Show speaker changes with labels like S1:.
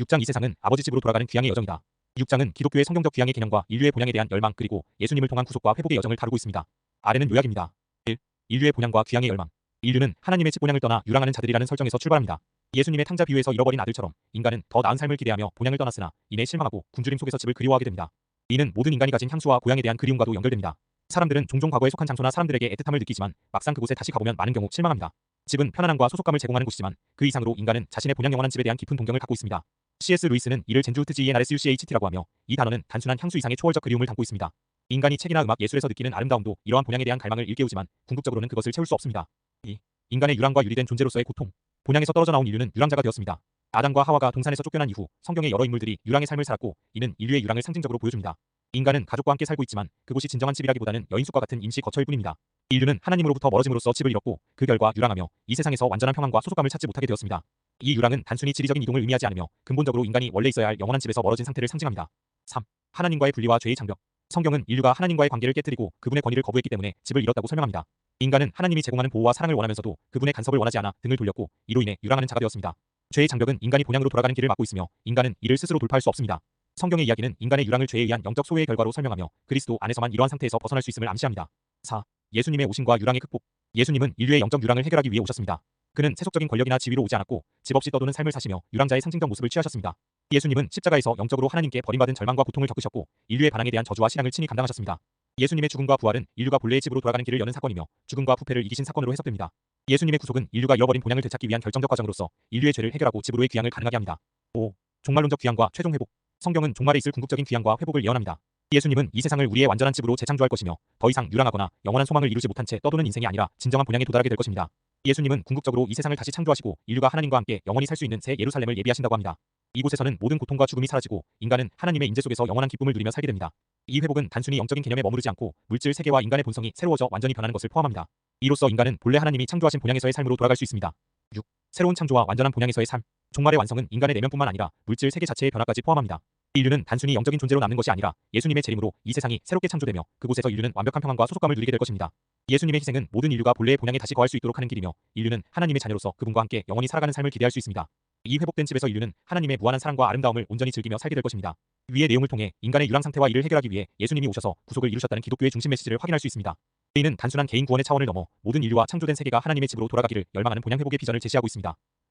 S1: 6장 이 세상은 아버지 집으로 돌아가는 귀향의 여정이다. 6장은 기독교의 성경적 귀향의 개념과 인류의 본향에 대한 열망 그리고 예수님을 통한 구속과 회복의 여정을 다루고 있습니다. 아래는 요약입니다. 1. 인류의 본향과 귀향의 열망. 인류는 하나님의 집 본향을 떠나 유랑하는 자들이라는 설정에서 출발합니다. 예수님의 탕자 비유에서 잃어버린 아들처럼 인간은 더 나은 삶을 기대하며 본향을 떠났으나 이내 실망하고 굶주림 속에서 집을 그리워하게 됩니다. 이는 모든 인간이 가진 향수와 고향에 대한 그리움과도 연결됩니다. 사람들은 종종 과거에 속한 장소나 사람들에게 애틋함을 느끼지만 막상 그곳에 다시 가보면 많은 경우 실망합니다. 집은 편안함과 소속감을 제공하는 곳이지만 그 이상으로 인간은 자신의 본향 영원한 집에 대한 깊은 동경을 갖고 있습니다. C.S. 루이스는 이를 젠주우트지의 나레스유cht라고 하며 이 단어는 단순한 향수 이상의 초월적 그리움을 담고 있습니다. 인간이 책이나 음악 예술에서 느끼는 아름다움도 이러한 본향에 대한 갈망을 일깨우지만 궁극적으로는 그것을 채울 수 없습니다. 2. 인간의 유랑과 유리된 존재로서의 고통. 본향에서 떨어져 나온 인류는 유랑자가 되었습니다. 아담과 하와가 동산에서 쫓겨난 이후 성경의 여러 인물들이 유랑의 삶을 살았고 이는 인류의 유랑을 상징적으로 보여줍니다. 인간은 가족과 함께 살고 있지만 그곳이 진정한 집이라기보다는 여인숙과 같은 임시 거처일 뿐입니다. 인류는 하나님으로부터 멀어짐으로써 집을 잃었고 그 결과 유랑하며 이 세상에서 완전한 평안과 소속감을 찾지 못하게 되었습니다. 이 유랑은 단순히 지리적인 이동을 의미하지 않으며 근본적으로 인간이 원래 있어야 할 영원한 집에서 멀어진 상태를 상징합니다. 3. 하나님과의 분리와 죄의 장벽. 성경은 인류가 하나님과의 관계를 깨뜨리고 그분의 권위를 거부했기 때문에 집을 잃었다고 설명합니다. 인간은 하나님이 제공하는 보호와 사랑을 원하면서도 그분의 간섭을 원하지 않아 등을 돌렸고 이로 인해 유랑하는 자가 되었습니다. 죄의 장벽은 인간이 본향으로 돌아가는 길을 막고 있으며 인간은 이를 스스로 돌파할 수 없습니다. 성경의 이야기는 인간의 유랑을 죄에 의한 영적 소외의 결과로 설명하며 그리스도 안에서만 이러한 상태에서 벗어날 수 있음을 암시합니다. 4. 예수님의 오심과 유랑의 극복. 예수님은 인류의 영적 유랑을 해결하기 위해 오셨습니다. 그는 세속적인 권력이나 지위로 오지 않았고 집 없이 떠도는 삶을 사시며 유랑자의 상징적 모습을 취하셨습니다. 예수님은 십자가에서 영적으로 하나님께 버림받은 절망과 고통을 겪으셨고 인류의 반항에 대한 저주와 실향을 친히 감당하셨습니다. 예수님의 죽음과 부활은 인류가 본래의 집으로 돌아가는 길을 여는 사건이며 죽음과 부패를 이기신 사건으로 해석됩니다. 예수님의 구속은 인류가 잃어버린 본향을 되찾기 위한 결정적 과정으로서 인류의 죄를 해결하고 집으로의 귀향을 가능하게 합니다. 5. 종말론적 귀향과 최종 회복. 성경은 종말에 있을 궁극적인 귀향과 회복을 예언합니다. 예수님은 이 세상을 우리의 완전한 집으로 재창조할 것이며 더 이상 유랑하거나 영원한 소망을 이루지 못한 채 떠도는 인생이 아니라 진정한 본향에 도달하게 될 것입니다. 예수님은 궁극적으로 이 세상을 다시 창조하시고 인류가 하나님과 함께 영원히 살 수 있는 새 예루살렘을 예비하신다고 합니다. 이곳에서는 모든 고통과 죽음이 사라지고 인간은 하나님의 인재 속에서 영원한 기쁨을 누리며 살게 됩니다. 이 회복은 단순히 영적인 개념에 머무르지 않고 물질 세계와 인간의 본성이 새로워져 완전히 변하는 것을 포함합니다. 이로써 인간은 본래 하나님이 창조하신 본향에서의 삶으로 돌아갈 수 있습니다. 6. 새로운 창조와 완전한 본향에서의 삶. 종말의 완성은 인간의 내면뿐만 아니라 물질 세계 자체의 변화까지 포함합니다. 인류는 단순히 영적인 존재로 남는 것이 아니라 예수님의 재림으로 이 세상이 새롭게 창조되며 그곳에서 인류는 완벽한 평안과 소속감을 누리게 될 것입니다. 예수님의 희생은 모든 인류가 본래의 본향에 다시 거할 수 있도록 하는 길이며 인류는 하나님의 자녀로서 그분과 함께 영원히 살아가는 삶을 기대할 수 있습니다. 이 회복된 집에서 인류는 하나님의 무한한 사랑과 아름다움을 온전히 즐기며 살게 될 것입니다. 위의 내용을 통해 인간의 유랑 상태와 이를 해결하기 위해 예수님이 오셔서 구속을 이루셨다는 기독교의 중심 메시지를 확인할 수 있습니다. 이는 단순한 개인 구원의 차원을 넘어 모든 인류와 창조된 세계가 하나님의 집으로 돌아가기를 열망하는 본향 회복의 비전을 제시하고 있습니다.